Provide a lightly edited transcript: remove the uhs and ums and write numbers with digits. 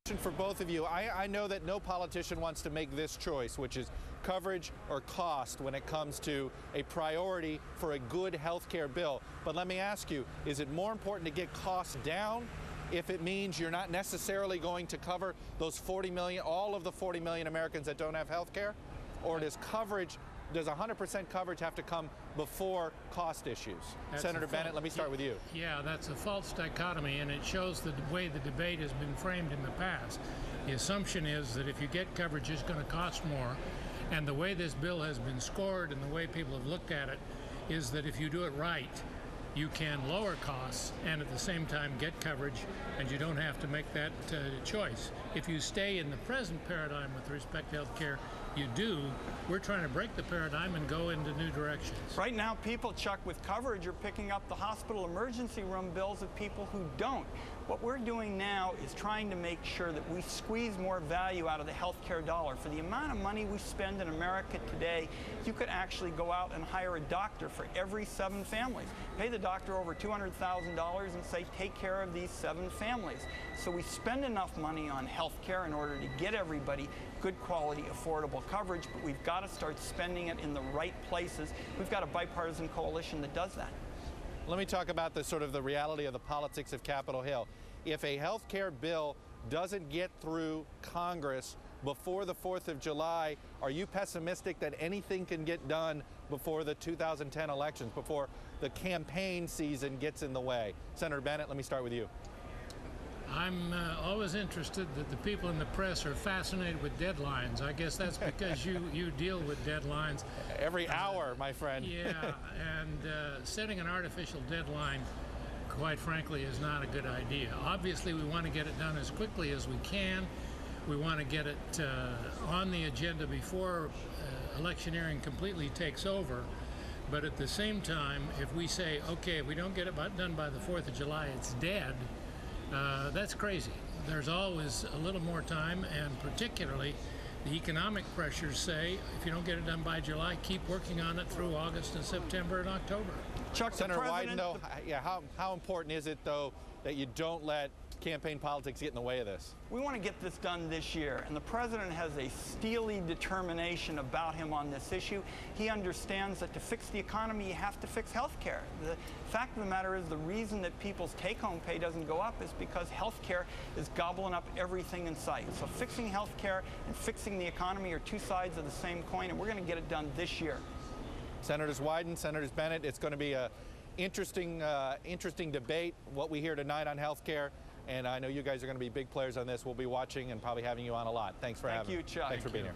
For both of you, I know that no politician wants to make this choice, which is coverage or cost when it comes to a priority for a good health care bill. But let me ask you, is it more important to get costs down if it means you're not necessarily going to cover those 40 million, all of the 40 million Americans that don't have health care? Or does 100% coverage have to come before cost issues? Senator Bennett, let me start with you. Yeah, that's a false dichotomy, and it shows the way the debate has been framed in the past. The assumption is that if you get coverage, it's going to cost more, and the way this bill has been scored and the way people have looked at it is that if you do it right, you can lower costs and at the same time get coverage, and you don't have to make that choice. If you stay in the present paradigm with respect to health care, you do. We're trying to break the paradigm and go into new directions. Right now, people, Chuck, with coverage are picking up the hospital emergency room bills of people who don't. What we're doing now is trying to make sure that we squeeze more value out of the healthcare dollar. For the amount of money we spend in America today, you could actually go out and hire a doctor for every 7 families. Pay the doctor over $200,000 and say, take care of these 7 families. So we spend enough money on healthcare in order to get everybody good quality, affordable coverage, but we've got to start spending it in the right places. We've got a bipartisan coalition that does that. Let me talk about the reality of the politics of Capitol Hill. If a health care bill doesn't get through Congress before the 4th of July, are you pessimistic that anything can get done before the 2010 elections, before the campaign season gets in the way? Senator Bennett, let me start with you. I'm always interested that the people in the press are fascinated with deadlines. I guess that's because you deal with deadlines. Every hour, my friend. Yeah, and setting an artificial deadline, quite frankly, is not a good idea. Obviously, we want to get it done as quickly as we can. We want to get it on the agenda before electioneering completely takes over. But at the same time, if we say, okay, if we don't get it done by the 4th of July, it's dead, that's crazy. There's always a little more time, and particularly the economic pressures say if you don't get it done by July, keep working on it through August and September and October. Chuck, Senator Wyden, though, how important is it, though, that you don't let campaign politics get in the way of this? We want to get this done this year, and the president has a steely determination about him on this issue. He understands that to fix the economy, you have to fix health care. The fact of the matter is the reason that people's take-home pay doesn't go up is because health care is gobbling up everything in sight. So fixing health care and fixing the economy are two sides of the same coin, and we're going to get it done this year. Senators Wyden, Senators Bennett, it's going to be an interesting debate, what we hear tonight on health care. And I know you guys are going to be big players on this. We'll be watching and probably having you on a lot. Thanks for having me. Thank you, Chuck. Thanks for being here.